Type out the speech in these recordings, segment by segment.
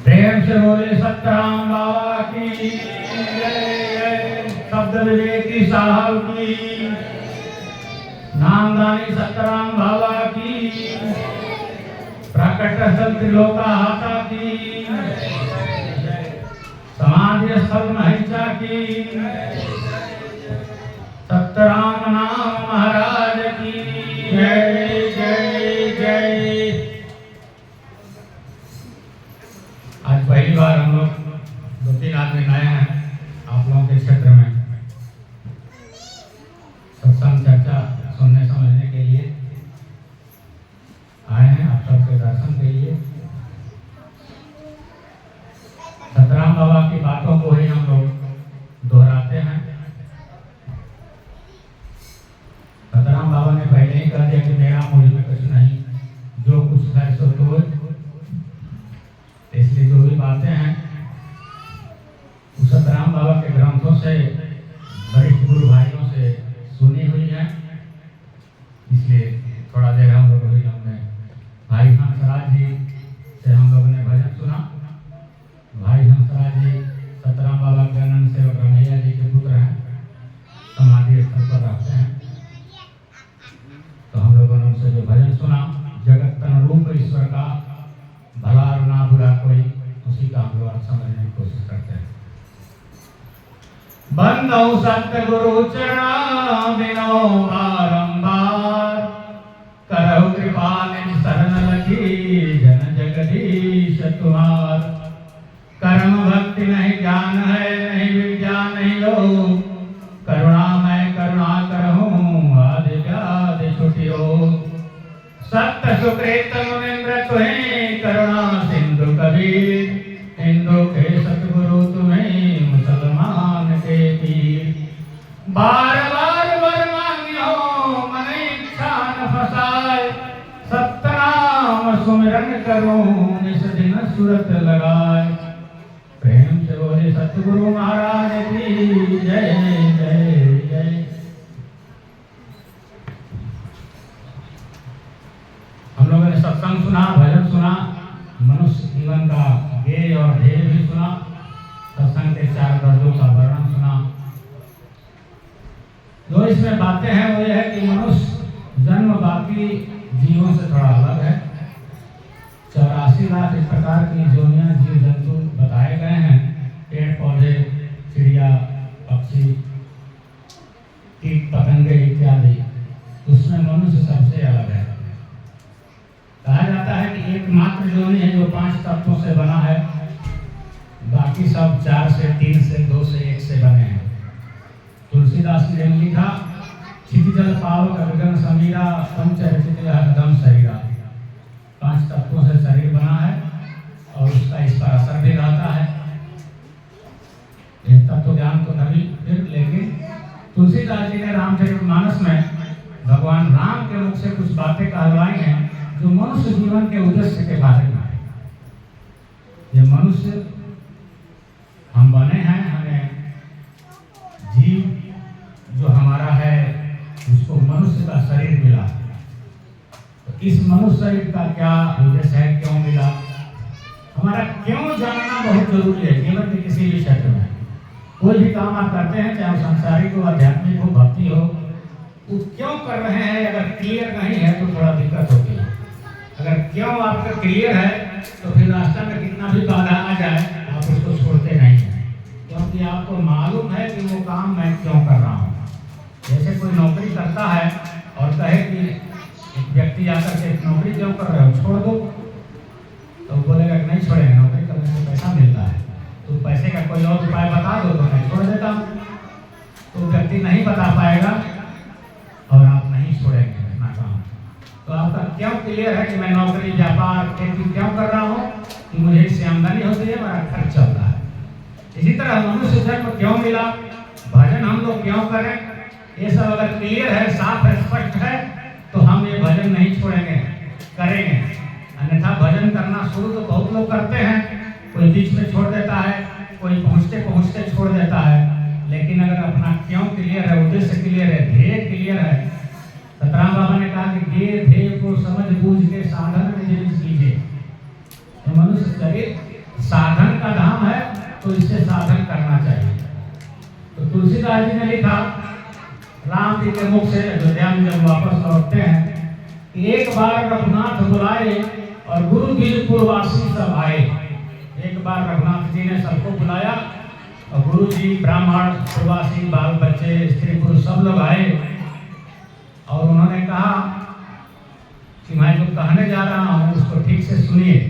प्रेम से बोले सतराम बाबा की जय। शब्द विवेकी साहब की, नामदानी सतराम बाबा की, प्रकट स्थल त्रिलोका हाथा की, समाधि स्थल महिषा की, सतराम नाम महाराज की जय जय जय। आज पहली बार हम लोग 2-3 आदमी नए हैं आप लोगों के क्षेत्र में सत्संग चर्चा सुनने समझने के लिए आए हैं, आप सबके दर्शन के लिए। सतराम बाबा की बातों को ही हम लोग दोहराते हैं। सतराम बाबा ने पहले ही कह दिया कि मेरा मुझ में कुछ नहीं, जो कुछ है सो तो, इसलिए जो भी बातें हैं वो सतराम बाबा के ग्रंथों से, वरिष्ठ गुरु भाइयों से सुनी हुई है। इसलिए थोड़ा देर हम लोग ने भाई हंसराज जी से हम लोगों ने भजन सुना। भाई हंसराज जी सतराम बाबा के अनंत सेवक रमैया जी के पुत्र हैं, समाधि स्थल पर रहते हैं। तो हम लोगों ने उनसे जो भजन सुना, जगत तन रूप ईश्वर का, भला और ना बुरा कोई, उसी का हम लोग समझने की कोशिश करते हैं। बंदौ सतगुरु चरण बिनो बारंबार, करहु कृपा निज शरण लगी, जन जगदीश तुम्हार। कर्म भक्ति नहीं ज्ञान है, नहीं विज्ञान नहीं योग, करुणा मैं करुणा करहूँ, आदि व्याधि छुटियो। सत्य सुकृत मुनिन्द्र तुम्हें, करुणा सिंधु कबीर, हिंदू के सतगुरु तुम्हें, मुसलमान के पीर। बार बार वर मांग्यो मन इच्छा न फसाए, सतनाम सुमिरन करूं निस दिन सुरत लगाए। प्रेम से बोले सतगुरु महाराज की जय जय जय। हम लोगों ने सत्संग सुना, भजन सुना, मनुष्य जीवन का ध्येय और ध्येय भी सुना, सत्संग के 4 दर्जों का वर्णन सुना। जो इसमें बातें हैं वो ये है कि मनुष्य जन्म बाकी जीवों से थोड़ा अलग है। 84 लाख इस प्रकार की जोनियां जीव जंतु बताए गए हैं, पेड़ पौधे, चिड़िया, पक्षी, कीट पतंगे इत्यादि, उसमें मनुष्य सबसे अलग है। कहा जाता है कि एकमात्र योनि है जो 5 तत्वों से बना है, बाकी सब 4 से, 3 से, 2 से, 1 से बने हैं। तुलसीदास ने लिखा, क्षितिजल पावक गगन समीरा, पंचरचित हरदम शरीरा। 5 तत्वों से शरीर बना है और उसका इस पर असर भी रहता है। एक तत्व ज्ञान तो कभी फिर, लेकिन तुलसीदास जी ने रामचरितमानस में भगवान राम के मुख से कुछ बातें कहलवाई हैं जो मनुष्य जीवन के उद्देश्य के बारे में है। ये मनुष्य हम बने हैं, हमें जीव जो हमारा है उसको मनुष्य का शरीर मिला। तो इस मनुष्य शरीर का क्या उद्देश्य है, क्यों मिला, हमारा क्यों जानना बहुत जरूरी है। जीवन के किसी भी क्षेत्र में कोई भी काम आप करते हैं, चाहे सांसारिक हो, आध्यात्मिक हो, भक्ति हो, वो क्यों कर रहे हैं अगर क्लियर नहीं है तो थोड़ा दिक्कत होती है। अगर क्यों आपका क्लियर है तो फिर रास्ते में कितना भी बाधा आ जाए आप उसको छोड़ते नहीं हैं, क्योंकि आपको मालूम है कि वो काम मैं क्यों कर रहा हूँ। जैसे कोई नौकरी करता है और कहे कि एक व्यक्ति आकर के नौकरी क्यों कर रहे हो, छोड़ दो, तो बोलेगा कि नहीं छोड़ेंगे, नौकरी करने से पैसा मिलता है, तो पैसे का कोई और उपाय बता दो तो मैं छोड़ देता हूँ। तो व्यक्ति नहीं बता पाएगा और आप नहीं छोड़ेंगे अपना काम। तो आपका क्यों क्लियर है कि मैं नौकरी, व्यापार, खेती क्यों कर रहा हूँ, कि मुझे इससे आमदनी होती है, मेरा खर्च चलता है। इसी तरह मनुष्य जन्म क्यों मिला, भजन हम लोग क्यों करें, ये सब अगर क्लियर है, साफ है, स्पष्ट है, तो हम ये भजन नहीं छोड़ेंगे, करेंगे। अन्यथा भजन करना शुरू तो बहुत लोग करते हैं, कोई बीच में छोड़ देता है, कोई पहुँचते पहुँचते छोड़ देता है। लेकिन अगर अपना क्यों क्लियर है, उद्देश्य क्लियर है, ध्येय क्लियर है, सतराम बाबा ने कहा कि ध्येय को समझ बूझ के साधन में कीजिए। तो मनुष्य शरीर साधन का धाम है तो इससे साधन करना चाहिए। तो तुलसीदास जी ने लिखा राम जी के मुख से अयोध्या में जब वापस लौटते हैं कि एक बार रघुनाथ बुलाए और गुरु गिरपुरवासी सब आए। एक बार रघुनाथ जी ने सबको बुलाया और गुरु जी ब्राह्मण प्रवासी बाल बच्चे स्त्री पुरुष सब लोग आए और उन्होंने कहा कि मैं जो कहने जा रहा हूँ उसको ठीक से सुनिए।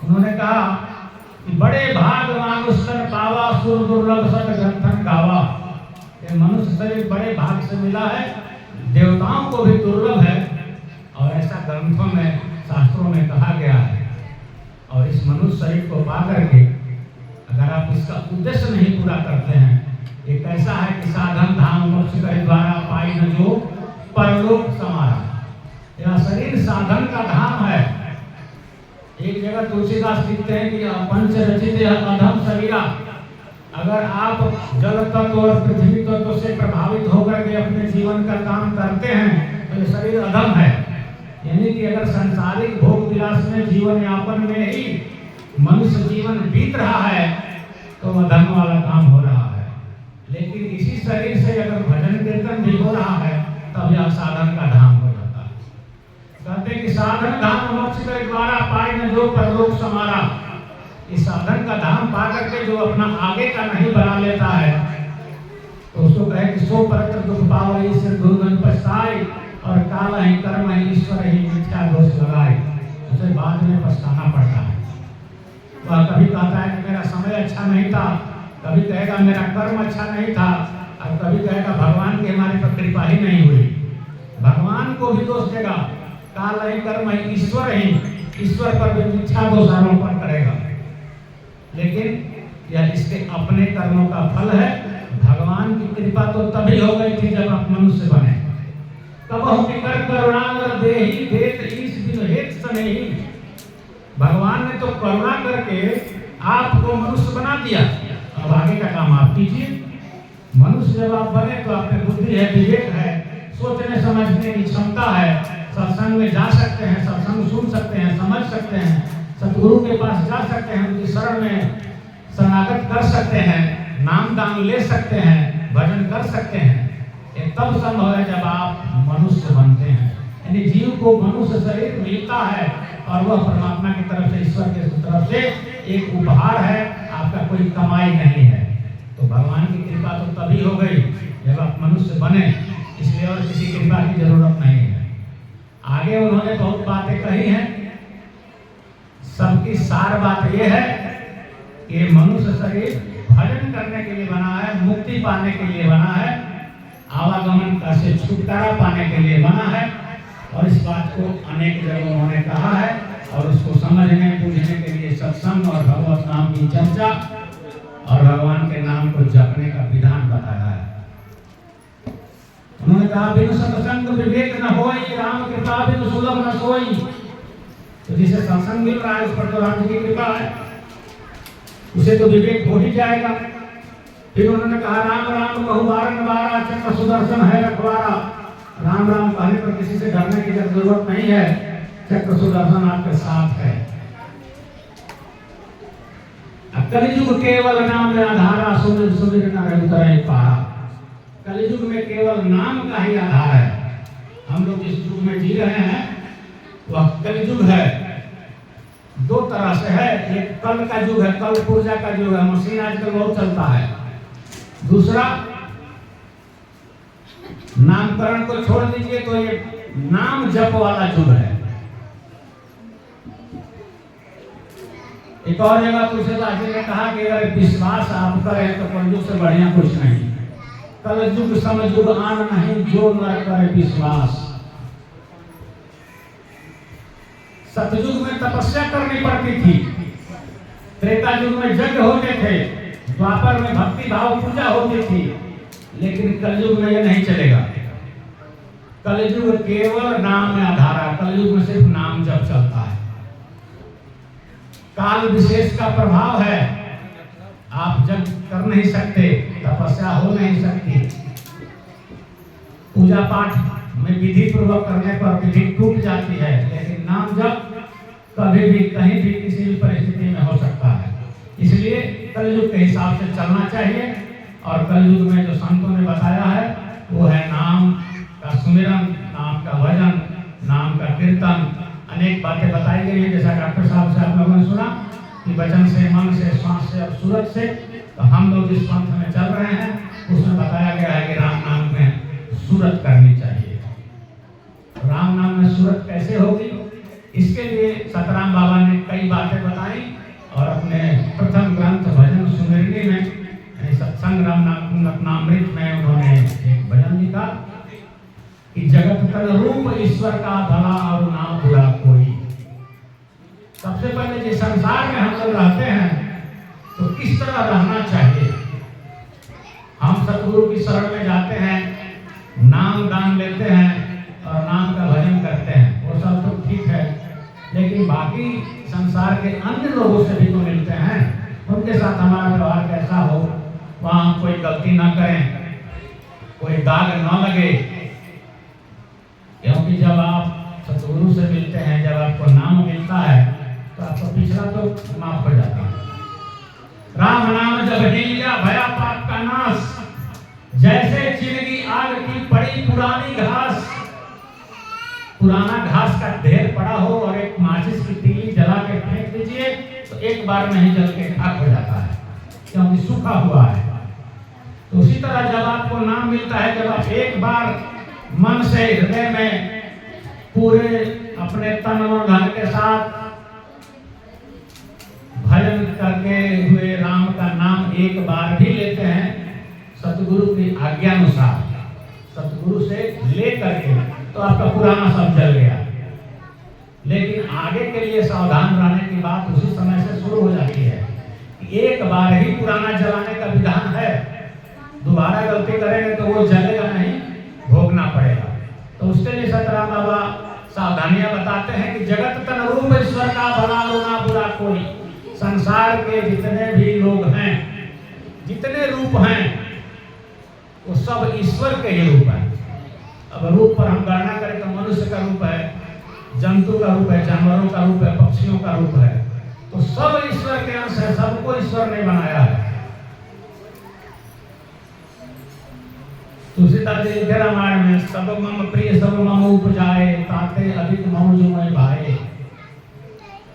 उन्होंने कहा कि बड़े भाग मानुषन पावा सुर दुर्लभ सत ग्रंथन गावा। ये मनुष्य शरीर बड़े भाग से मिला है, देवताओं को भी दुर्लभ है और ऐसा ग्रंथों में शास्त्रों में कहा गया है। और इस मनुष्य शरीर को पा करके अगर आप इसका उद्देश्य नहीं पूरा करते हैं, एक ऐसा है कि साधन धाम मोक्ष करे द्वारा पाई न जो परलोक समारा। यह शरीर साधन का धाम है। एक जगह तुलसीदास लिखते हैं कि पंच रचित अधम शरीरा। अगर आप जल तत्व और पृथ्वी तत्व से प्रभावित होकर के अपने जीवन का काम करते हैं तो ये शरीर अधम है। यानी कि अगर सांसारिक भोग विलास में जीवन यापन में ही मनुष्य जीवन बीत रहा है तो अधम वाला काम हो रहा है। लेकिन इसी शरीर से अगर भजन कीर्तन भी हो रहा है तब यह साधन का धाम हो जाता है। कहते हैं कि साधन धाम मोक्ष के द्वारा पाई न जो परलोक समारा। इस साधन का धाम पा करके जो अपना आगे का नहीं बना लेता है तो उसको कहे कि सो परत्र दुख पावई से दुर्गन पछताई और काला ही कर्म ही ईश्वर ही मिथ्या दोष लगाए। उसे बाद में पछताना पड़ता है। वह कभी कहता है कि मेरा समय अच्छा नहीं था, कभी कहेगा मेरा कर्म अच्छा नहीं था और कभी कहेगा भगवान की हमारे पर कृपा ही नहीं हुई। भगवान को भी दोष देगा, काला ही कर्म ही ईश्वर पर भी मिथ्या दोष आरोपण करेगा। लेकिन यह इसके अपने कर्मों का फल है। भगवान की कृपा तो तभी हो गई थी जब आप मनुष्य बने। कबहु कर करुणा देहि देत ईश बिनु हेत सनेहि। भगवान ने तो करुणा करके आपको मनुष्य बना दिया। अब आगे का काम आप कीजिए। मनुष्य जब आप बने तो आपने बुद्धि है, विवेक है, सोचने समझने की क्षमता है, सत्संग में जा सकते हैं, सत्संग सुन सकते हैं, समझ सकते हैं, सतगुरु के पास जा सकते हैं, उनकी शरण में शरणागत कर सकते हैं, नाम दान ले सकते हैं, भजन कर सकते हैं। ये तब संभव है जब आप मनुष्य बनते हैं। यानी जीव को मनुष्य शरीर मिलता है और वह परमात्मा की तरफ से, ईश्वर की तरफ से एक उपहार है, आपका कोई कमाई नहीं है। तो भगवान की कृपा तो तभी हो गई जब आप मनुष्य बने, इसलिए और किसी कृपा की जरूरत नहीं है। आगे उन्होंने बहुत बातें कही हैं। सबकी सार बात यह है कि मनुष्य शरीर भजन करने के लिए बना है, मुक्ति पाने के लिए बना है, आवागमन का से छुटकारा पाने के लिए बना है। और इस बात को अनेक जगह उन्होंने कहा है और उसको समझने बूझने के लिए सत्संग और भगवत नाम की चर्चा और भगवान के नाम को जपने का विधान बताया है। उन्होंने कहा बिनु सत्संग विवेक न होई, राम कृपा बिनु सुलभ न सोई। तो जिसे सत्संग मिल रहा है उस पर तो राम की कृपा है, उसे तो विवेक हो ही जाएगा। फिर उन्होंने कहा राम राम बहुबारन बारा चक्र सुदर्शन है रखवारा। राम राम कहने पर किसी से डरने की जरूरत नहीं है, चक्र सुदर्शन आपके साथ है। कलियुग केवल नाम में आधारा, सुमिर सुमिर न रघुतरहि पारा। कलियुग में केवल नाम का ही आधार है। हम लोग जिस युग में जी रहे हैं वह कलियुग है। दो तरह से है, एक कल का युग है, कल पुर्जा का युग है, मशीन आजकल बहुत चलता है। दूसरा नामकरण को छोड़ दीजिए तो ये नाम जप वाला युग है। एक और जगह तुलसीदास जी ने कहा कि अगर विश्वास आप करें तो कलयुग से बढ़िया कुछ नहीं। कलयुग समयुग आन नहीं, जो न करे विश्वास। सतयुग में तपस्या करनी पड़ती थी, त्रेता युग में यज्ञ होते थे, द्वापर में भक्ति भाव पूजा होती थी, लेकिन कलयुग में यह नहीं चलेगा। कलयुग केवल नाम में आधार है। कलयुग में सिर्फ नाम जप चलता है। काल विशेष का प्रभाव है, आप जब कर नहीं सकते, तपस्या हो नहीं सकती, पूजा पाठ में विधि पूर्वक करने पर विधि टूट जाती है, लेकिन नाम जप कभी भी कहीं भी किसी भी परिस्थिति में हो सकता है। इसलिए कलयुग के हिसाब से चलना चाहिए। और कलयुग में जो संतों ने बताया है वो है नाम का सुमिरन, नाम का भजन, नाम का कीर्तन, अनेक बातें बताई गई है। जैसा डॉक्टर साहब से आप लोगों ने सुना कि वचन से, मन से, श्वास से और सूरत से। तो हम लोग जिस पंथ में चल रहे हैं उसमें बताया गया है कि राम नाम में सूरत करनी चाहिए। राम नाम में सूरत कैसे होगी, इसके लिए सतराम बाबा ने कई बातें बताई और अपने प्रथम ग्रंथ भजन सुमिरनी में, सत्संग रत्नामृत में उन्होंने एक भजन लिखा कि जगत तन रूप ईश्वर का भला और ना बुरा कोई। सबसे पहले जिस संसार में हम लोग रहते हैं तो किस तरह रहना चाहिए। हम सतगुरु की शरण में जाते हैं, नाम दान लेते हैं और नाम का भजन करते हैं, वो सब तो ठीक है। लेकिन बाकी संसार के अन्य लोगों से भी तो मिलते हैं, उनके साथ हमारा व्यवहार कैसा हो, वहाँ कोई गलती ना करें, कोई दाग न लगे। क्योंकि जब आप सतगुरु से मिलते हैं, जब आपको नाम मिलता है तो आपका पिछला तो माफ हो जाता है। राम नाम जब लिया भया पाप का नाश, जैसे चिलगी आग की पड़ी पुरानी घास। पुराना घास का ढेर पड़ा हो और एक माचिस की तीली जला के फेंक दीजिए तो एक बार में ही जल के खाक हो जाता है, क्योंकि सूखा हुआ है। तो उसी तरह जब आपको नाम मिलता है, जब आप एक बार मन से हृदय में पूरे अपने तन और धन के साथ भजन करके हुए राम का नाम एक बार भी लेते हैं सतगुरु की आज्ञानुसार, सतगुरु से ले करके, तो आपका पुराना सब जल गया। लेकिन आगे के लिए सावधान रहने की बात उसी समय से शुरू हो जाती है। एक बार ही पुराना जलाने का विधान है, दोबारा गलती करेंगे तो वो जलेगा नहीं, भोगना पड़ेगा। तो उसके लिए सतराम बाबा सावधानियां बताते हैं कि जगत तन रूप ईश्वर का भला ना बुरा कोई। संसार के जितने भी लोग हैं, जितने रूप हैं, वो सब ईश्वर के ही रूप है। अब रूप पर हम गणना करें तो मनुष्य का रूप है, जंतु का रूप है, जानवरों का रूप है, पक्षियों का रूप है, तो सब ईश्वर के अंश है, सबको ईश्वर ने बनाया है। तुलसीदास जी लिखे रामायण में, सब मम प्रिय सब मम उपजाए, ताते अधिक मम जो मैं भाए।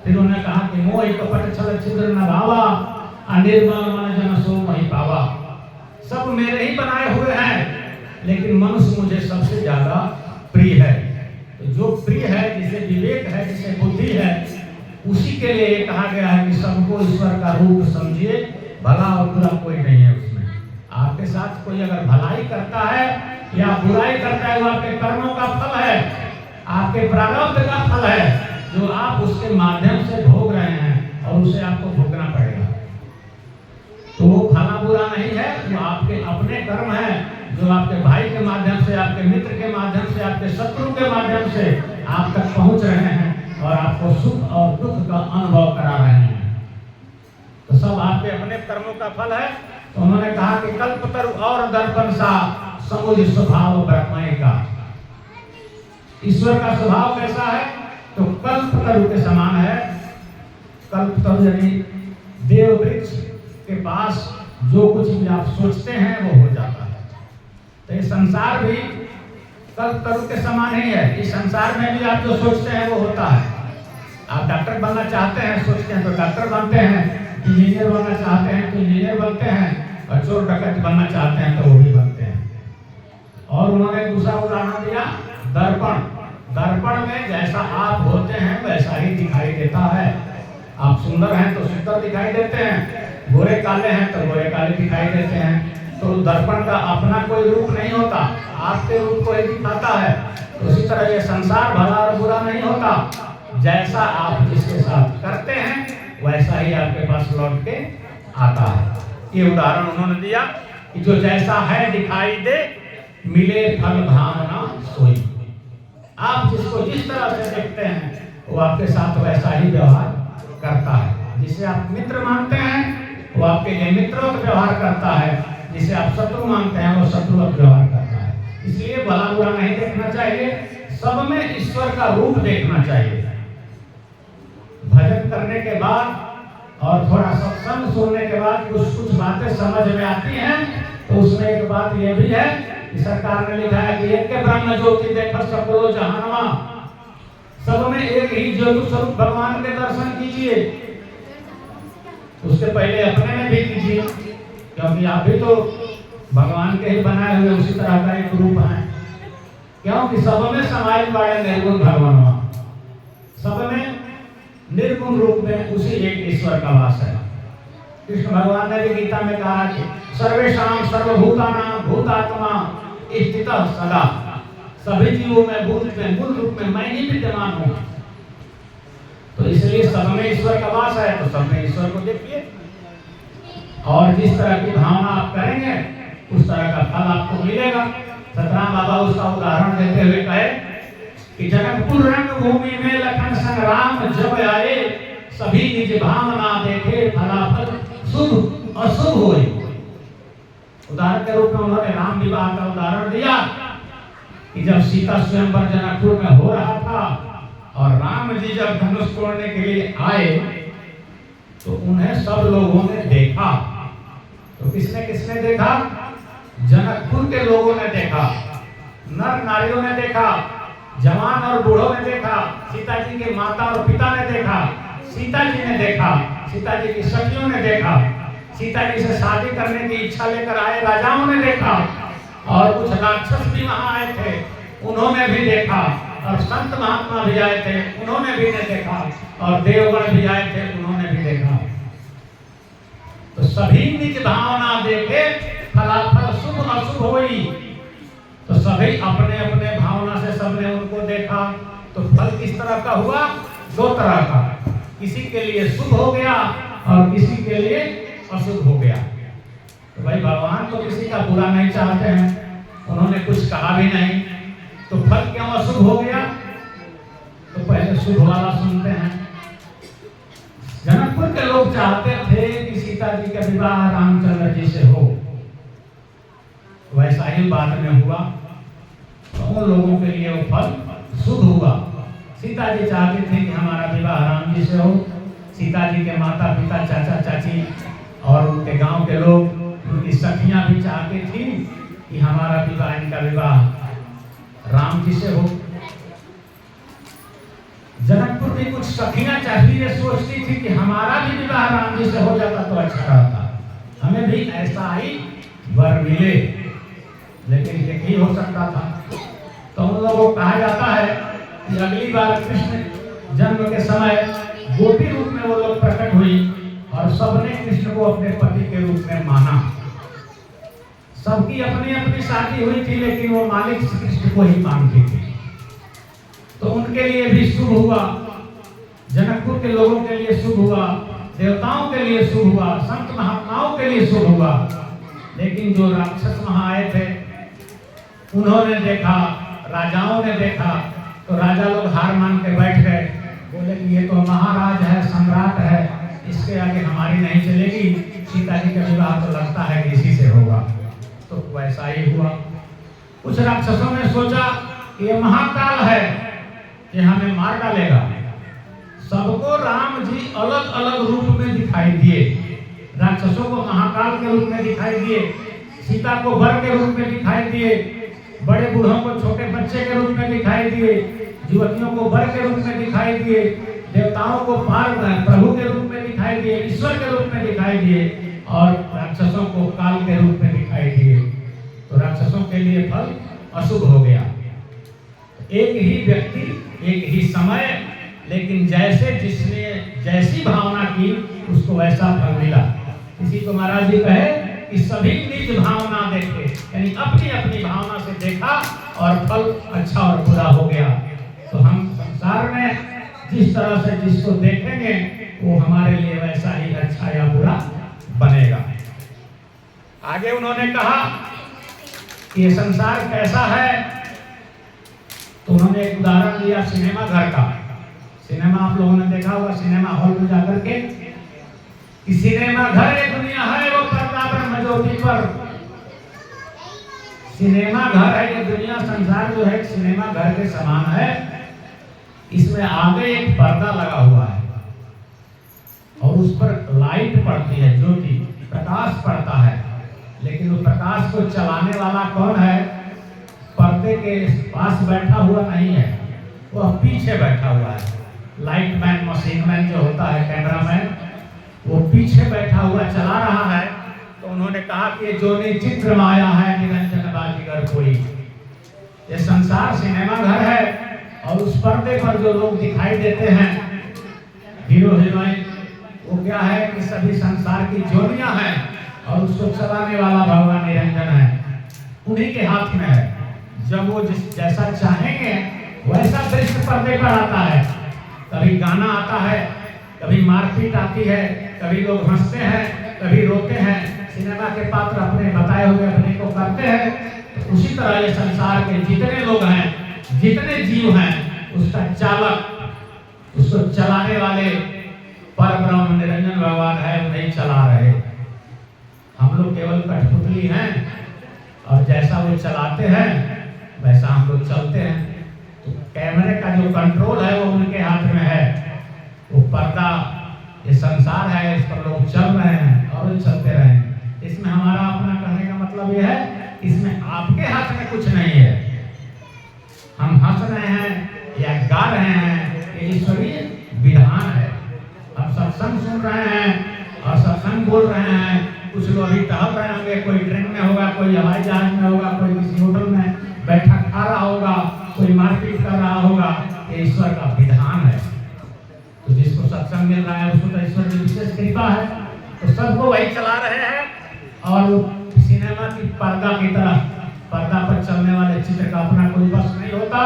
फिर उन्होंने कहा कि मोह कपट छल छिद्र न भावा, अनिर्मल मन जन सो महि पावा। सब मेरे ही बनाए हुए हैं, लेकिन मनुष्य मुझे सबसे ज्यादा प्रिय है। तो जो प्रिय है, जिसे विवेक है, जिसे बुद्धि है, उसी के लिए कहा गया है कि सबको ईश्वर का रूप समझिए, भला और बुरा कोई नहीं है उसमें। आपके साथ कोई अगर भलाई करता है या बुराई करता है, वो आपके कर्मों का फल है, आपके प्रारब्ध का फल है, जो आप उसके माध्यम से भोग रहे हैं और उसे आपको भोगना पड़ेगा। तो वो भला बुरा नहीं है, वो आपके अपने कर्म है, जो आपके भाई के माध्यम से, आपके मित्र के माध्यम से, आपके शत्रु के माध्यम से आप तक पहुंच रहे हैं और आपको सुख और दुख का अनुभव करा रहे हैं। तो सब आपके अपने कर्मों का फल है। तो उन्होंने कहा कि कल्पतरु और दर्पण सा समुझ स्वभाव ब्रह्मय का। ईश्वर का स्वभाव कैसा है, तो कल्पतरु के समान है। कल्पतरु यानी देव वृक्ष के पास जो कुछ भी आप सोचते हैं वो हो जाता है। तो ये संसार भी कल्पतरु के समान ही है। इस संसार में भी आप जो सोचते हैं वो होता है। आप डॉक्टर बनना चाहते हैं, सोचते हैं तो डॉक्टर बनते हैं, इंजीनियर बनना चाहते हैं तो इंजीनियर बनते हैं, और चोर डकैत बनना चाहते हैं तो वो भी बनते हैं। और उन्होंने दूसरा उदाहरण दिया दर्पण। दर्पण में जैसा आप होते हैं वैसा ही दिखाई देता है। आप सुंदर हैं तो सुंदर दिखाई देते हैं, गोरे काले हैं तो गोरे काले दिखाई देते हैं। तो दर्पण का अपना कोई रूप नहीं होता, आपके रूप को ही दिखाता है। तो उसी तरह ये संसार भला और बुरा नहीं होता, जैसा आप जिसके साथ करते हैं वैसा ही आपके पास लौट के आता है। ये उदाहरण उन्होंने दिया कि जो जैसा है दिखाई दे, मिले फल भावना सोई। आप जिसको जिस तरह से देखते हैं वो आपके साथ वैसा ही व्यवहार करता है। जिसे आप मित्र मानते हैं वो आपके लिए मित्रवत व्यवहार करता है, जिसे आप शत्रु मानते हैं वो शत्रुवत व्यवहार करता है। इसलिए भला बुरा नहीं देखना चाहिए, सब में ईश्वर का रूप देखना चाहिए। भजन करने के बाद और थोड़ा सत्संग सुनने के बाद कुछ कुछ बातें समझ में आती हैं। तो उसमें एक बात ये भी है कि सरकार ने लिखा है कि एक के ब्रह्म ज्योति देखो सकलो जहानवा, सब में एक ही ज्योति स्वरूप भगवान के दर्शन कीजिए। उसके पहले अपने में भी कीजिए, क्योंकि आप भी तो भगवान के ही बनाए हुए उसी तरह का एक रूप है। क्योंकि सब में समाये बड़े निर्गुण भगवान, सब में निर्गुण रूप में उसी एक ईश्वर का वास है। कृष्ण भगवान ने भी गीता में कहा कि सर्वेषां सर्वभूतानां भूतात्मा स्थितः सदा, सभी जीवों में भूत में मूल रूप में मैं ही विद्यमान हूँ। तो इसलिए सब में ईश्वर का वास है, तो सब में ईश्वर को देखिए और जिस तरह की भावना आप करेंगे उस तरह का फल आपको मिलेगा। सतराम बाबा उसका उदाहरण देते हुए कहे कि जनकपुर रंग भूमि में लखन संग राम जब आए, सभी निज भावना देखे फलाफल शुभ अशुभ होए। उदाहरण के रूप में उन्होंने राम विवाह का उदाहरण दिया कि जब सीता स्वयंवर जनकपुर में हो रहा था और राम जी जब धनुष तोड़ने के लिए आए तो उन्हें सब लोगों ने देखा। तो किसने देखा? जनकपुर के लोगों ने देखा, नर नारियों ने देखा, जवान और बूढ़ों ने देखा, सीता जी के माता और पिता ने देखा, सीता जी ने देखा, सीता जी की सखियों ने देखा, सीता जी से शादी करने की इच्छा लेकर आए राजाओं ने देखा, और कुछ राक्षस भी वहां आए थे उन्होंने भी देखा, और संत महात्मा भी आए थे उन्होंने भी देखा, और देवगण भी आए थे उन्होंने भी देखा। तो सभी निज भावना देखे फलाफल शुभ अशुभ होई। तो सभी अपने अपने भावना से सबने उनको देखा। तो फल किस तरह का हुआ? दो तरह का, किसी के लिए शुभ हो गया और किसी के लिए अशुभ हो गया। तो भाई भगवान तो किसी का बुरा नहीं चाहते हैं, उन्होंने कुछ कहा भी नहीं, तो फल क्यों अशुभ हो गया? तो पहले शुभ वाला सुनते हैं। जनकपुर के लोग चाहते थे कि सीता जी का विवाह रामचंद्र जी से हो, वैसा ही बाद में हुआ। तो उन लोगों के लिए वो फल शुभ हुआ। सीता जी चाहती थी कि हमारा विवाह राम जी से हो। सीता जी के माता पिता चाचा चाची और उनके गांव के लोग, उनकी सखियां भी चाहती थी कि हमारा विवाह, इनका विवाह राम जी से हो। जनकपुर की कुछ सखियां चाहती ये सोचती थी कि हमारा भी विवाह राम जी से हो जाता तो अच्छा रहता, हमें भी ऐसा ही वर मिले। लेकिन एक ही हो सकता था। तो उन लोगों को कहा जाता है कि अगली बार कृष्ण जन्म के समय गोपी रूप में वो लोग प्रकट हुई और सबने कृष्ण को अपने पति के रूप में माना। सबकी अपनी अपनी शादी हुई थी, लेकिन वो मालिक श्री कृष्ण को ही मानती थी। तो उनके लिए भी शुभ हुआ, जनकपुर के लोगों के लिए शुभ हुआ, देवताओं के लिए शुभ हुआ, संत महात्माओं के लिए शुभ हुआ। लेकिन जो राक्षस वहां आए थे उन्होंने देखा, राजाओं ने देखा, तो राजा लोग हार मान के बैठ गए, बोले कि ये तो महाराज है, सम्राट है, इसके आगे हमारी नहीं चलेगी, सीता जी का विवाह तो लगता है कि इसी से होगा। तो वैसा ही हुआ। कुछ राक्षसों ने सोचा कि ये महाकाल है, ये हमें मार डालेगा। सबको राम जी अलग अलग रूप में दिखाई दिए। राक्षसों को महाकाल के रूप में दिखाई दिए, सीता को वर के रूप में दिखाई दिए, बड़े बूढ़ों को छोटे बच्चे के रूप में दिखाई दिए, युवतियों को वर के रूप में दिखाई दिए, देवताओं को प्रभु के रूप में दिखाई दिए, ईश्वर के रूप में दिखाई दिए, और राक्षसों को काल के रूप में दिखाई दिए। तो राक्षसों के लिए फल अशुभ हो गया। एक ही व्यक्ति, एक ही समय, लेकिन जैसे जिसने जैसी भावना की उसको वैसा फल मिला। किसी को महाराज जी कहे कि सभी निज भावना देखे, यानी अपनी अपनी भावना से देखा और फल अच्छा और बुरा हो गया। तो हम संसार में जिस तरह से जिसको देखेंगे वो हमारे लिए वैसा ही अच्छा या बुरा बनेगा। आगे उन्होंने कहा कि ये संसार कैसा है, तो उन्होंने एक उदाहरण दिया सिनेमा घर का। सिनेमा आप लोगों ने देखा होगा, सिनेमा हॉल में जाकर के कि सिनेमा घर एक दुनिया है, वो पर्दा ब्रह्म ज्योति पर। सिनेमा घर है ये दुनिया, संसार जो है सिनेमा घर के समान है। इसमें आगे एक पर्दा लगा हुआ है, और उस पर लाइट पड़ती है, ज्योति प्रकाश पड़ता है, लेकिन वो प्रकाश को चलाने वाला कौन है? पर्दे के पास बैठा हुआ नहीं है, वह पीछे बैठा हुआ है। लाइट मैन, मशीन मैन जो होता है, कैमरा मैन, वो पीछे बैठा हुआ चला रहा है। तो उन्होंने कहा कि जो चित्र माया है निरंजन बाजीगर कोई, ये संसार सिनेमा घर है और उस पर्दे पर जो लोग दिखाई देते हैं हीरो हीरोइन, वो क्या है कि सभी संसार की जोड़ियां हैं और उसको चलाने वाला भगवान निरंजन है, उन्हीं के हाथ में है। जब वो जैसा चाहेंगे वैसा दृश्य पर्दे पर आता है। कभी गाना आता है, कभी मारपीट आती है, कभी लोग हंसते हैं, कभी रोते हैं, सिनेमा के पात्र अपने बताए हुए अभिनय को करते हैं। तो उसी तरह ये संसार के जितने लोग हैं, जितने जीव हैं, उसका चालक, उसको चलाने वाले परब्रह्म निरंजन भगवान है, नहीं चला रहे। हम लोग केवल कठपुतली हैं और जैसा वो चलाते हैं वैसा हम लोग चलते हैं। तो कैमरे का जो कंट्रोल है वो उनके हाथ में है। वो पर्दा, ये संसार है, इस पर लोग चल रहे हैं और चलते रहे। इसमें हमारा अपना कहने का मतलब ये है, इसमें आपके हाथ में कुछ नहीं है। हम हंस रहे हैं या गा रहे हैं, ये ईश्वरीय विधान है। हम सत्संग सुन रहे हैं और सत्संग बोल रहे हैं। कुछ लोग अभी टहल रहे होंगे, कोई ट्रेन में होगा, कोई हवाई जहाज में होगा, कोई किसी होटल में बैठा खा रहा होगा, कोई मारपीट कर रहा होगा। ये ईश्वर का विधान है। तो जिसको सत्संग मिल रहा है उसको तो ईश्वर की विशेष कृपा है। तो सबको वही चला रहे हैं और सिनेमा की पर्दा की तरह, पर्दा पर चलने वाले चित्र का अपना कोई बस नहीं होता।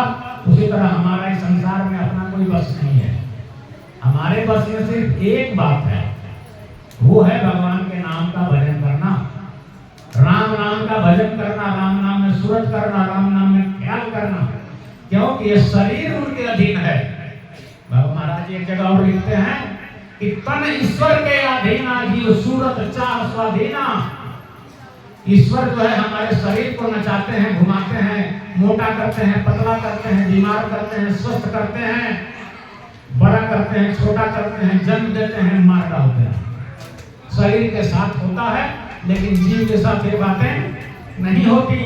उसी तरह हमारा इस संसार में अपना कोई बस नहीं है। हमारे बस में सिर्फ एक बात है, वो है भगवान के नाम का भजन करना, राम नाम का भजन करना, राम नाम में सूरत करना, राम नाम में ख्याल करना। क्योंकि ये शरीर उनके अधीन है। बाबा महाराज एक जगह और लिखते हैं कि तन ईश्वर के अधीना जीव सूरत चाह स्वाधीना। ईश्वर जो है हमारे शरीर को नचाते हैं, घुमाते हैं, मोटा करते हैं, पतला करते हैं, बीमार करते हैं, स्वस्थ करते हैं, बड़ा करते हैं, छोटा करते हैं, जन्म देते हैं, मार डालते हैं। शरीर के साथ होता है, लेकिन जीव के साथ ये बातें नहीं होती।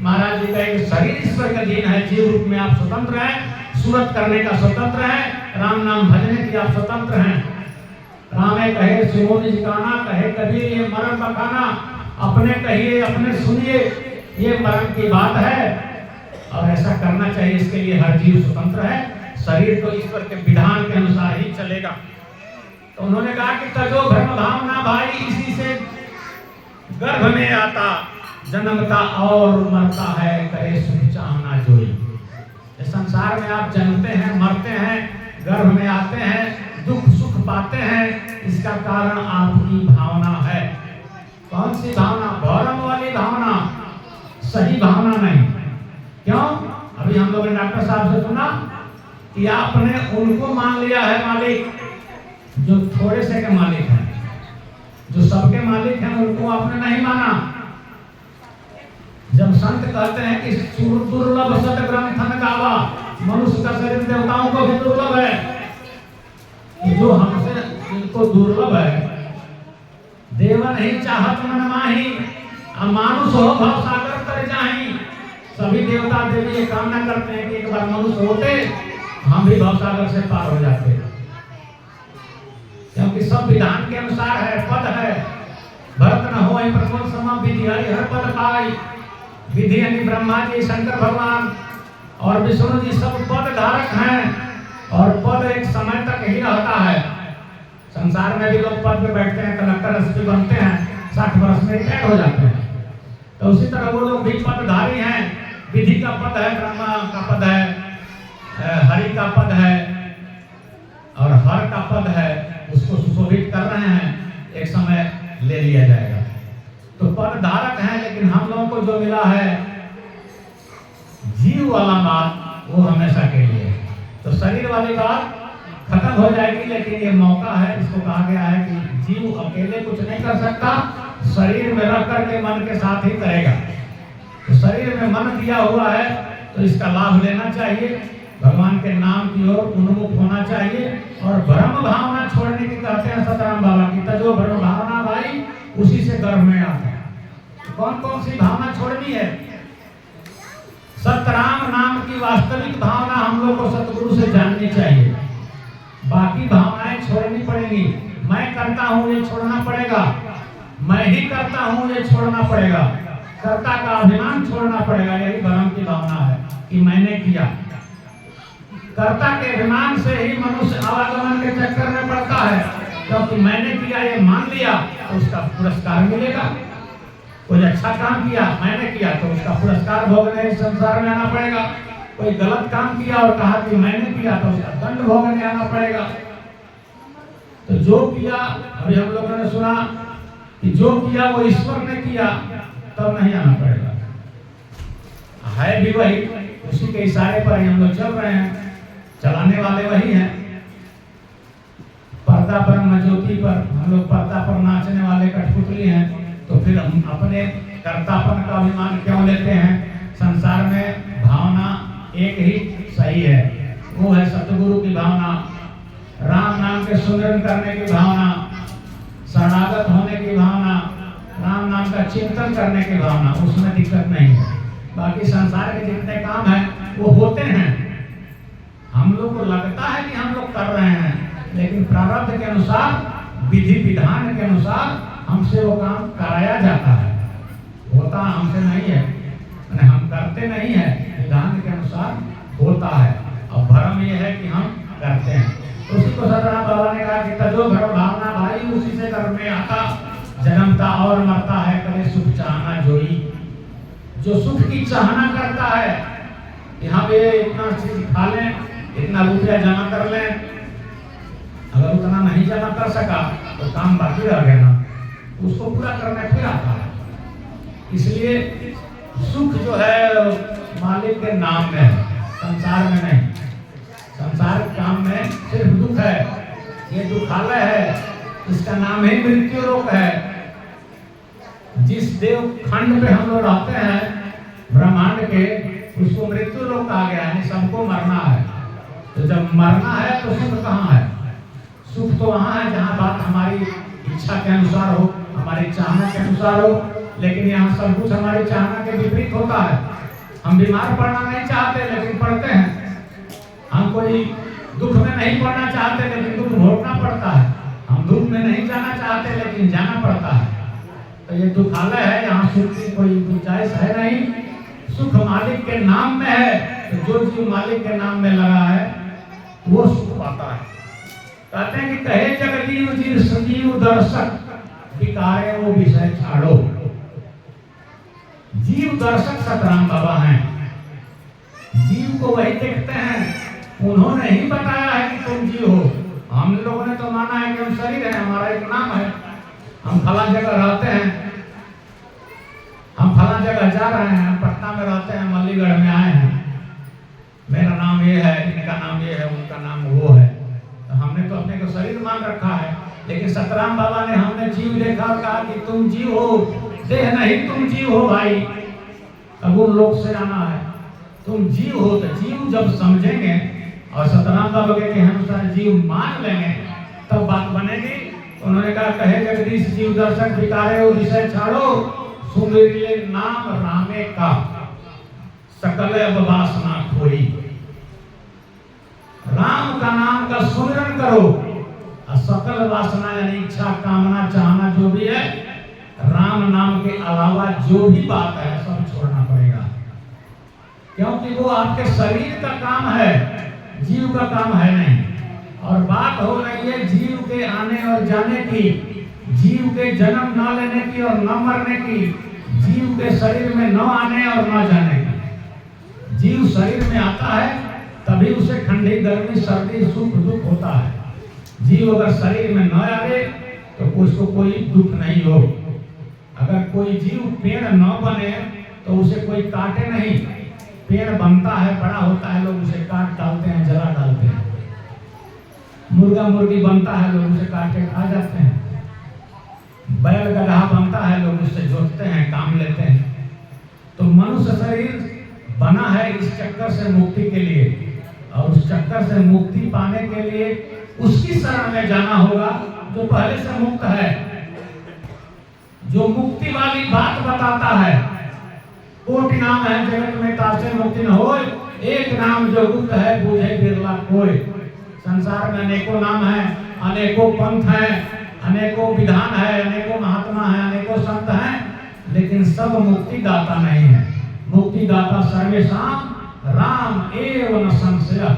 महाराज जी कहे शरीर ईश्वर का अधीन है, जीव रूप में आप स्वतंत्र हैं, सूरत करने का स्वतंत्र है, राम नाम भजने की आप स्वतंत्र हैं। रामे कहे सिमोनी जिकाना, कहे कबीर ये मरण बखाना, अपने कहिए अपने सुनिए, ये मरण की बात है और ऐसा करना चाहिए। इसके लिए हर जीव स्वतंत्र है। शरीर तो ईश्वर के विधान के अनुसार ही चलेगा। तो उन्होंने कहा कि तजो भ्रम भावना भाई, इसी से गर्भ में आता, जन्मता और मरता है, करे सुख चाहना जोई। इस संसार में आप जन्मते हैं, मरते हैं, गर्भ में आते हैं, दुख सुख पाते हैं, इसका कारण आपकी भावना है। कौन सी भावना? भौरम वाली भावना, सही भावना नहीं। क्यों? अभी हम लोगों ने डॉक्टर साहब से सुना कि आपने उनको मान लिया है मालिक जो थोड़े से के मालिक हैं, जो सबके मालिक हैं उनको आपने नहीं माना। जब संत कहते हैं कि दुर्लभ सत ग्रंथन गावा, मनुष्य का शरीर देवताओं को भी दुर्लभ है, जो हमसे जिनको दुर्लभ है, देवन ही चाहत मन माही, मानुष हो भव सागर तर जाही। सभी देवता देवी ये कामना करते हैं कि एक बार मनुष्य होते, हम भी भव सागर से पार हो जाते, क्योंकि सब विधान के अनुसार है, पद है। भरत न हो प्रबोध समा विधि हर पद पाई। विधि यानी ब्रह्मा जी, शंकर भगवान और विष्णु जी सब पद धारक हैं और पद एक समय तक ही रहता है। संसार में भी लोग पद पे बैठते हैं, कलेक्टर एसपी बनते हैं, 60 वर्ष में रिटायर हो जाते हैं। तो उसी तरह वो लोग भी पदधारी हैं। विधि का पद है, ब्रह्मा का पद है, हरि का पद है और हर का पद है, उसको सुशोभित कर रहे हैं, एक समय ले लिया जाएगा। तो पद धारक हैं, लेकिन हम लोगों को जो मिला है जीव वाला बात, वो हमेशा के लिए। तो शरीर वाली बात खत्म हो जाएगी, लेकिन ये मौका है, इसको कहा गया है कि जीव अकेले कुछ नहीं कर सकता, शरीर में रह करके मन के साथ ही करेगा। तो शरीर में मन दिया हुआ है तो इसका लाभ लेना चाहिए। भगवान के नाम की ओर उन्मुख होना चाहिए और भ्रम भावना छोड़ने की कहते हैं सतराम बाबा की। तो जो भ्रम भावना भाई उसी से गर्भ में आता है। कौन कौन सी भावना छोड़नी है? सतराम नाम की वास्तविक भावना हम लोग को सतगुरु से जाननी चाहिए। बाकी भावनाएं छोड़नी पड़ेगी। मैं करता हूँ ये छोड़ना पड़ेगा, मैं ही करता हूँ ये छोड़ना पड़ेगा, कर्ता का अभिमान छोड़ना पड़ेगा। यही भ्रम की भावना है कि मैंने किया। कर्ता के अभिमान से ही मनुष्य आवागमन के चक्कर में पड़ता है, क्योंकि मैंने किया ये मान लिया तो उसका पुरस्कार मिलेगा। कोई अच्छा काम किया, मैंने किया, तो उसका पुरस्कार भोगने इस संसार में आना पड़ेगा। कोई गलत काम किया और कहा कि मैंने किया, तो उसका दंड भोगने आना पड़ेगा। तो जो किया, अभी हम लोगों ने सुना कि जो किया वो ईश्वर ने किया, तब नहीं आना पड़ेगा। है भी वही, उसी के इशारे पर हम लोग चल रहे हैं, चलाने वाले वही हैं। पर्दा पर ज्योति पर हम लोग पर्दा पर नाचने वाले कठपुतली हैं। तो फिर हम अपने कर्तापन का अभिमान क्यों लेते हैं? संसार में भावना एक ही सही है, वो है सतगुरु की भावना, राम नाम के सुमिरन करने की भावना, शरणागत होने की भावना, राम नाम का चिंतन करने की भावना। उसमें दिक्कत नहीं है। बाकी संसार के जितने काम हैं वो होते हैं। हम लोग को लगता है कि हम लोग कर रहे हैं, लेकिन प्रारब्ध के अनुसार, विधि विधान के अनुसार हमसे वो काम कराया जाता है। होता हमसे नहीं है, हम करते नहीं है, विधान के अनुसार होता है। और भ्रम ये है कि हम करते हैं। तो उसी को सतराम बाबा ने कहा कि तजो भ्रम भावना भाई उसी से कर्म में आता, जन्मता और मरता है, करे सुख चाहना जोई। जो सुख की चाहना करता है कि हम ये इतना चीज खा लें, इतना रुपया जमा कर लें, अगर उतना नहीं जमा कर सका तो काम बाकी रह गया ना, उसको पूरा करना फिर आता है। इसलिए सुख जो है मालिक के नाम में है, संसार में नहीं। संसार के काम में सिर्फ दुख है। ये दुखालय है, इसका नाम ही मृत्यु लोक है। जिस देव खंड पे हम लोग रहते हैं ब्रह्मांड के, उसको मृत्यु लोक कहा गया है। सबको मरना है। तो जब मरना है तो सुख कहाँ है? सुख तो वहाँ है जहाँ बात हमारी इच्छा के अनुसार हो, हमारी चाहना के अनुसार हो। लेकिन यहाँ सब कुछ हमारी चाहना के विपरीत होता है। हम बीमार पड़ना नहीं चाहते लेकिन पड़ते हैं। हम कोई दुख में नहीं पड़ना चाहते लेकिन दुख भोगना पड़ता है। हम दुख में नहीं जाना चाहते लेकिन जाना पड़ता है। तो ये दुखालय है, यहाँ सुख की कोई गुंजाइश है नहीं। सुख मालिक के नाम में है। तो जो जीव मालिक के नाम में लगा है वो सुख पाता है। कहते हैं कि कहे जगदीव जी संजीव दर्शक, विकारे वो विषय छाड़ो। जीव दर्शक सतराम बाबा हैं। जीव को वही देखते हैं। उन्होंने ही बताया है कि तुम जीव हो। हम लोगों ने तो माना है कि हम शरीर है, हमारा एक नाम है, हम फला जगह रहते हैं, हम फला जगह जा रहे हैं, हम पटना में रहते हैं, मल्लीगढ़ में आए हैं, मेरा नाम ये है, इनका नाम ये है, उनका नाम वो है। तो हमने तो अपने को शरीर मान रखा है। लेकिन सतराम बाबा ने हमने जीव देखा और कहा कि तुम जीव हो, देह नहीं, तुम जीव हो भाई। अब उन लोग से आना है, तुम जीव हो। तो जीव जब समझेंगे और सतराम बाबा के अनुसार जीव मान लेंगे तब बात बनेगी। उन्होंने कहा कहे जगदीश जीव दर्शक, विकारे वो विषय छाड़ो, सुमिरिले नाम रामे का, सकल अब वासना खोई। राम का नाम का सुमिरन करो और सकल वासना यानी इच्छा, कामना, चाहना जो भी है, राम नाम के अलावा जो भी बात है सब छोड़ना पड़ेगा। क्योंकि वो आपके शरीर का काम है, जीव का काम है नहीं। और बात हो रही है जीव के आने और जाने की, जीव के जन्म न लेने की और न मरने की, जीव के शरीर में न आने और न जाने की। जीव शरीर में आता है तभी उसे ठंडी, गर्मी, सर्दी, सुख, दुख होता है। जीव अगर शरीर में न आवे तो उसको कोई दुख नहीं हो। अगर कोई जीव पेड़ न बने तो उसे कोई काटे नहीं। पेड़ बनता है, बड़ा होता है, लोग उसे काट डालते हैं, जला डालते हैं। मुर्गा मुर्गी बनता है, लोग उसे काट के खा जाते हैं। बैल गधा बनता है, लोग उससे जोतते हैं, काम लेते हैं। तो मनुष्य शरीर बना है इस चक्कर से मुक्ति के लिए। और उस चक्कर से मुक्ति पाने के लिए उसकी शरण में जाना होगा जो पहले से मुक्त है, जो मुक्ति वाली बात बताता है। कोटि नाम है जगत में तासे मुक्ति न होय, एक नाम जो गुप्त है बूझे बिरला कोय। संसार में अनेकों नाम है, अनेकों पंथ है, अनेकों विधान है, अनेकों महात्मा है, अनेकों संत हैं, लेकिन सब मुक्ति दाता नहीं है। मुक्ति दाता सर्वेशाम राम एव न संशय।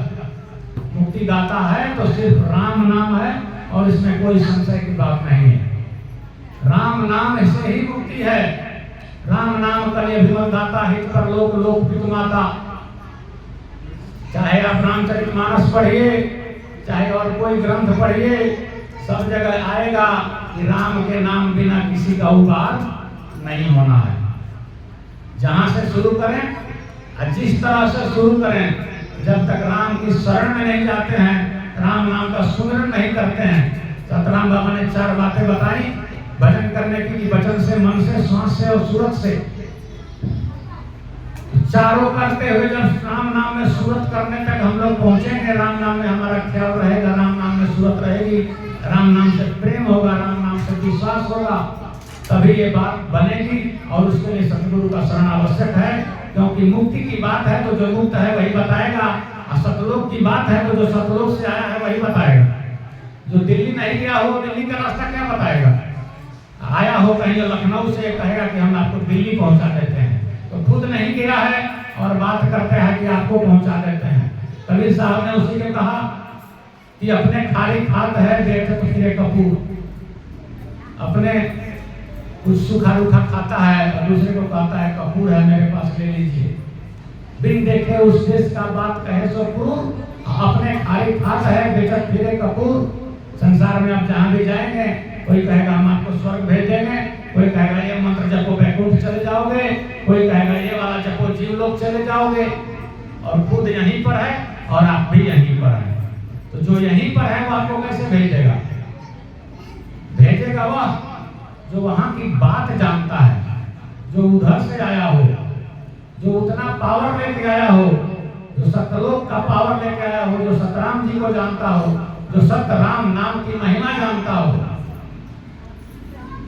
मुक्ति दाता है तो सिर्फ राम नाम है और इसमें कोई संशय की बात नहीं है। राम नाम से ही मुक्ति है। राम नाम कले अभिमत दाता, हित पर लोक लोक पितु माता। चाहे आप रामचरितमानस पढ़िए, चाहे और कोई ग्रंथ पढ़िए, सब जगह आएगा कि राम के नाम बिना किसी का उबार नहीं होना है। जहां से शुरू करें, जिस तरह से शुरू करें, जब तक राम की शरण में नहीं जाते हैं, राम नाम का सुमिरन नहीं करते हैं। सतराम बाबा ने 4 बातें बताई भजन करने की, वचन से, मन से, श्वास से और सूरत से। चारों करते हुए जब राम नाम में सूरत करने तक हम लोग पहुंचेंगे, राम नाम में हमारा ख्याल रहेगा, राम नाम में सूरत रहेगी, राम नाम से प्रेम होगा, राम नाम से विश्वास होगा, तभी ये बात बनेगी। और उसके लिए सतगुरु का शरण आवश्यक है, क्योंकि मुक्ति की बात है तो जो मुक्त है वही बताएगा, और सतलोक की बात है तो जो सतलोक से आया है वही बताएगा। जो दिल्ली नहीं गया हो, दिल्ली का रास्ता क्या बताएगा? आया हो कहीं लखनऊ से, कहेगा कि हम आपको दिल्ली पहुंचा देते हैं, तो खुद नहीं गया है और बात करते हैं कि आपको पहुंचा देते हैं। कबीर साहब ने उसी को कहा कि अपने खाली खात है बेटे तो फिरे कपूर। अपने कुछ सूखा रूखा खाता है और दूसरे को कहता है कपूर है मेरे पास ले लीजिए। बिन देखे उस देश का बात कहे सो क्रूर, अपने खाली खात है बेटे फिरे कपूर। संसार में आप जहां भी जाएंगे, कोई कहेगा हम आपको स्वर्ग भेज देंगे, कोई कहेगा ये मंत्र जपो बैकुंठ चले जाओगे, कोई कहेगा ये वाला जपो जीवलोक चले जाओगे, और खुद यहीं पर है और आप भी यहीं पर हैं। तो जो यहीं पर है वो आपको कैसे भेज देगा? भेजेगा वह जो वहां की बात जानता है, जो उधर से आया हो, जो उतना पावर लेके आया हो, जो सतलोक का पावर लेके आया हो, जो सतराम जी को जानता हो, जो सतराम नाम की महिमा जानता हो।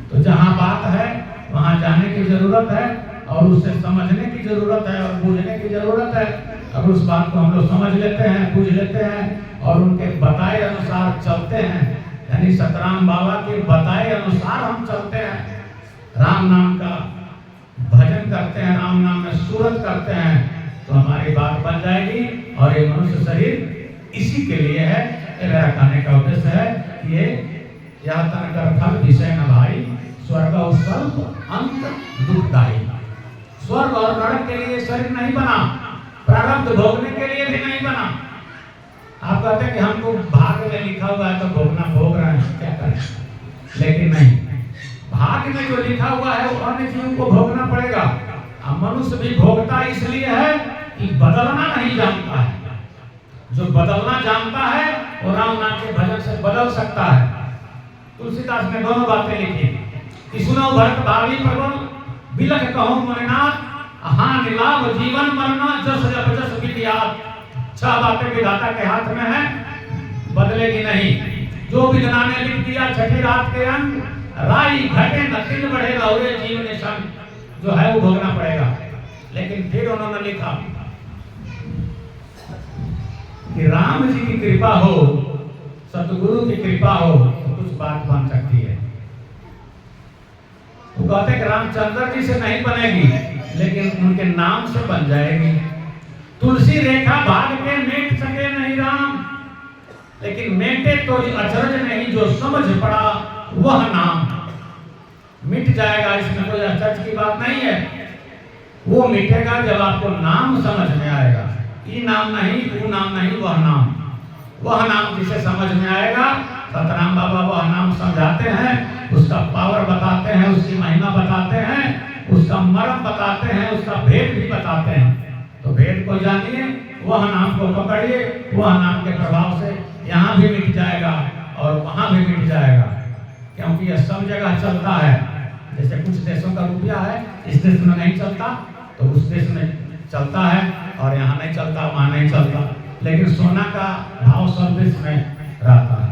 तो जहां बात है वहां जाने की जरूरत है और उसे समझने की जरूरत है और बूझने की जरूरत है। अगर उस बात को हम लोग समझ लेते हैं, बूझ लेते हैं और उनके बताए अनुसार चलते हैं, यानी सतराम बाबा के बताए अनुसार हम चलते हैं, राम नाम का भजन करते हैं, राम नाम में सूरत करते हैं, तो हमारी बात बन जाएगी। और ये मनुष्य शरीर इसी के लिए है। मेरा कहने का उद्देश्य है कि ये यह तन कर फल विषय न भाई, स्वर्ग और स्वल्प अंत दुखदायी। स्वर्ग और नरक के लिए शरीर नहीं बना, प्रारब्ध भोगने के लिए भी नहीं बना। आप कहते हैं कि हमको भाग्य में लिखा हुआ है तो भोगना, भोग रहे हैं, क्या करें? लेकिन नहीं, भाग्य में जो लिखा हुआ है वो अन्य जीवों को भोगना पड़ेगा। अब मनुष्य भी भोगता इसलिए है कि बदलना नहीं जानता है। जो बदलना जानता है वो राम नाम के भजन से बदल सकता है। तुलसीदास ने दोनों बातें लिखी कि सुनो भरत भावी प्रबल, बिलख कहो मुनिनाथ, हानि लाभ जीवन मरना, जस जप जस विद्यात। 6 बातें विधाता के हाथ में है, बदलेगी नहीं। जो विधाता ने लिख दिया छठी रात के अंक, राई घटे न तिल बढ़े लौरे जीव निशन, जो है वो भोगना पड़ेगा। लेकिन फिर उन्होंने लिखा कि राम जी की कृपा हो, सतगुरु की कृपा हो तो कुछ बात बन सकती है। वो कहते कि रामचंद्र जी से नहीं बनेगी, लेकिन उनके नाम से बन जाएगी। तुलसी रेखा भाग के मेट सके नहीं राम, लेकिन मेटे तो अचरज नहीं, जो समझ पड़ा वह नाम मिट जाएगा। इसमें कोई आश्चर्य की बात नहीं है। वो मिटेगा जब आपको नाम समझ में आएगा। ये नाम नहीं, वो नाम नहीं, वह नाम जिसे समझ में आएगा। सतराम बाबा वह नाम समझाते हैं, उसका पावर बताते हैं, उसकी महिमा बताते हैं, उसका मर्म बताते हैं, उसका भेद भी बताते हैं। तो भेद को जानिए, वह नाम को पकड़िए, वह नाम के प्रभाव से यहाँ भी मिट जाएगा और वहाँ भी मिट जाएगा, क्योंकि यह सब जगह चलता है। जैसे कुछ देशों का रुपया है, इस देश में नहीं चलता तो उस देश में चलता है, और यहाँ नहीं चलता वहाँ नहीं चलता। लेकिन सोना का भाव सब देश में रहता है।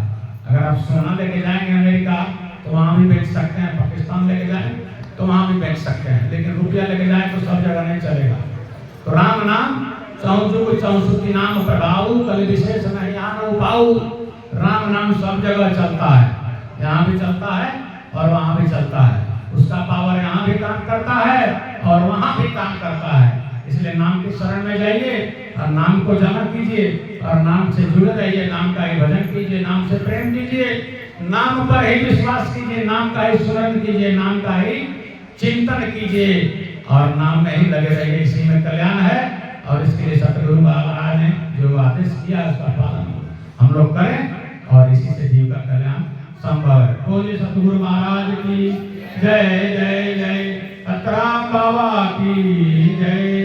अगर आप सोना लेके जाएंगे अमेरिका तो वहाँ भी बेच सकते हैं, पाकिस्तान लेके जाएं तो वहाँ भी बेच सकते हैं, लेकिन रुपया लेके जाए तो सब जगह नहीं चलेगा। तो राम नाम चौजुग चौसुकी नाम प्रभाऊ, कल विशेष नहीं आन उपाऊ। राम नाम सब जगह चलता है, यहाँ भी चलता है और वहाँ भी चलता है। उसका पावर यहाँ भी काम करता है और वहाँ भी काम करता है। इसलिए नाम की शरण में जाइए और नाम को जमा कीजिए और नाम से जुड़े रहिए, नाम का ही भजन कीजिए, नाम से प्रेम कीजिए, नाम पर ही विश्वास कीजिए, नाम का ही स्मरण कीजिए, नाम का ही चिंतन कीजिए और नाम में ही लगे रहिए। इसी में कल्याण है और इसके लिए सतगुरु महाराज ने जो आदेश किया उसका पालन हम लोग करें और इसी से जीव का कल्याण संभव है। बोलिए सतगुरु महाराज की जय जय जय, सतराम बाबा की जय।